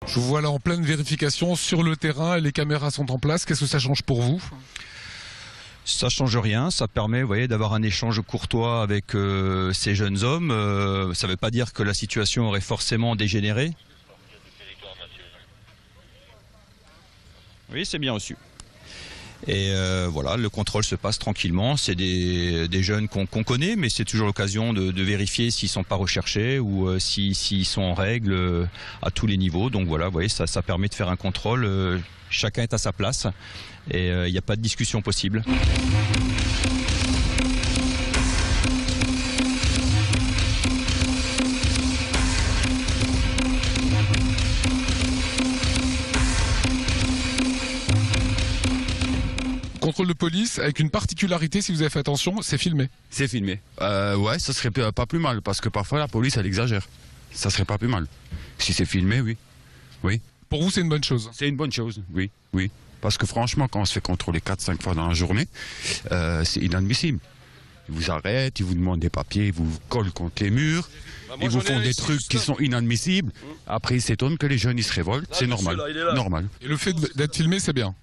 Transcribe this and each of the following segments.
Je vous vois là en pleine vérification sur le terrain et les caméras sont en place. Qu'est-ce que ça change pour vous? Ça change rien, ça permet, vous voyez, d'avoir un échange courtois avec ces jeunes hommes. Ça ne veut pas dire que la situation aurait forcément dégénéré. Oui, c'est bien reçu. Et voilà, le contrôle se passe tranquillement. C'est des jeunes qu'on connaît, mais c'est toujours l'occasion de vérifier s'ils ne sont pas recherchés ou s'ils sont en règle à tous les niveaux. Donc voilà, vous voyez, ça permet de faire un contrôle. Chacun est à sa place et il n'y a pas de discussion possible. Contrôle de police avec une particularité, si vous avez fait attention, c'est filmé. C'est filmé. Ouais, ça serait pas plus mal, parce que parfois la police, elle exagère. Ça serait pas plus mal. Si c'est filmé, oui. Oui. Pour vous, c'est une bonne chose? C'est une bonne chose, oui, oui. Parce que franchement, quand on se fait contrôler 4-5 fois dans la journée, c'est inadmissible. Ils vous arrêtent, ils vous demandent des papiers, ils vous collent contre les murs, ils vous font des trucs qui sont inadmissibles. Après, ils s'étonnent que les jeunes, ils se révoltent. C'est normal. Normal. Et le fait d'être filmé, c'est bien?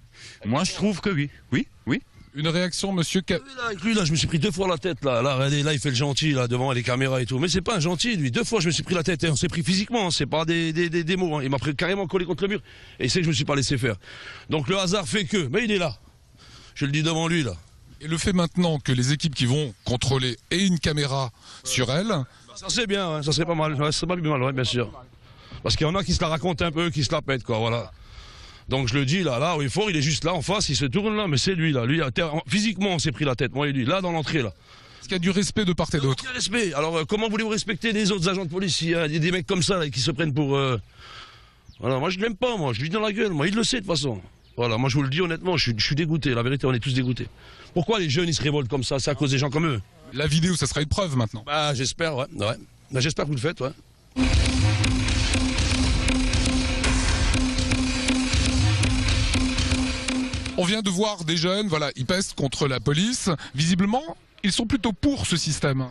Moi, je trouve que oui. Oui, oui. Une réaction, monsieur Avec lui, là, je me suis pris 2 fois la tête, là. Là, regardez, là, il fait le gentil, là, devant les caméras et tout. Mais c'est pas un gentil, lui. 2 fois, je me suis pris la tête. Et on s'est pris physiquement, hein. C'est pas des mots, hein. Il m'a carrément collé contre le mur. Et c'est que je me suis pas laissé faire. Donc le hasard fait que. Mais il est là. Je le dis devant lui, là. Et le fait maintenant que les équipes qui vont contrôler aient une caméra sur elle... Ça c'est bien, hein. Ça serait pas mal. Ouais, ça serait pas plus mal, ouais, bien sûr. Parce qu'il y en a qui se la racontent un peu, qui se la pètent, quoi, voilà. Donc je le dis là où il faut, il est juste là en face, il se tourne là, mais c'est lui là. Lui, physiquement, on s'est pris la tête, moi et lui, là dans l'entrée là. Est-ce qu'il y a du respect de part et d'autre? Respect. Alors comment voulez-vous respecter les autres agents de police? Il y a des mecs comme ça là, qui se prennent pour... Voilà, moi je l'aime pas, moi, je lui dis dans la gueule, moi il le sait de toute façon. Voilà, moi je vous le dis honnêtement, je suis dégoûté, la vérité, on est tous dégoûtés. Pourquoi les jeunes ils se révoltent comme ça? C'est à cause des gens comme eux. La vidéo, ça sera une preuve maintenant. Bah j'espère, ouais. Bah, j'espère que vous le faites, ouais. On vient de voir des jeunes, voilà, ils pèsent contre la police. Visiblement, ils sont plutôt pour ce système.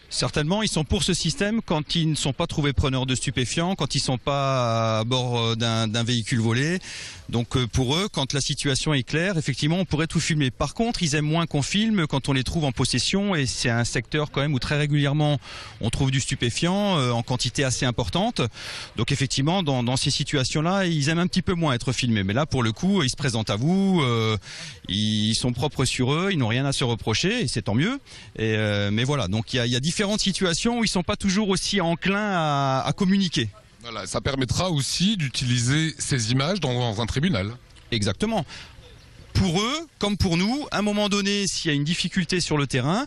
Certainement, ils sont pour ce système quand ils ne sont pas trouvés preneurs de stupéfiants, quand ils ne sont pas à bord d'un véhicule volé. Donc pour eux, quand la situation est claire, effectivement, on pourrait tout filmer. Par contre, ils aiment moins qu'on filme quand on les trouve en possession, et c'est un secteur quand même où très régulièrement on trouve du stupéfiant en quantité assez importante. Donc effectivement, dans ces situations-là, ils aiment un petit peu moins être filmés. Mais là, pour le coup, ils se présentent à vous, ils sont propres sur eux, ils n'ont rien à se reprocher, et c'est tant mieux. Mais voilà, donc il y a différentes situations où ils sont pas toujours aussi enclins à communiquer. Voilà, ça permettra aussi d'utiliser ces images dans un tribunal. Exactement. Pour eux, comme pour nous, à un moment donné, s'il y a une difficulté sur le terrain,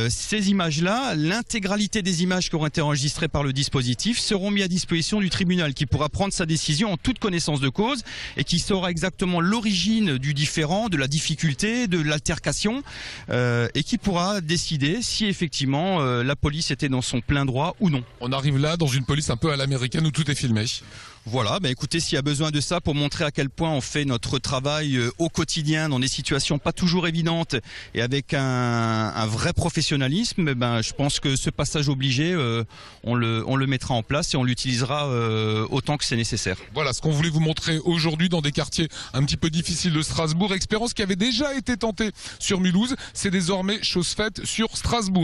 ces images-là, l'intégralité des images qui auront été enregistrées par le dispositif seront mises à disposition du tribunal qui pourra prendre sa décision en toute connaissance de cause et qui saura exactement l'origine du différend, de la difficulté, de l'altercation et qui pourra décider si effectivement la police était dans son plein droit ou non. On arrive là dans une police un peu à l'américaine où tout est filmé. Voilà, bah écoutez, s'il y a besoin de ça pour montrer à quel point on fait notre travail au quotidien dans des situations pas toujours évidentes et avec un vrai professionnalisme, ben je pense que ce passage obligé, on le mettra en place et on l'utilisera autant que c'est nécessaire. Voilà ce qu'on voulait vous montrer aujourd'hui dans des quartiers un petit peu difficiles de Strasbourg. Expérience qui avait déjà été tentée sur Mulhouse, c'est désormais chose faite sur Strasbourg.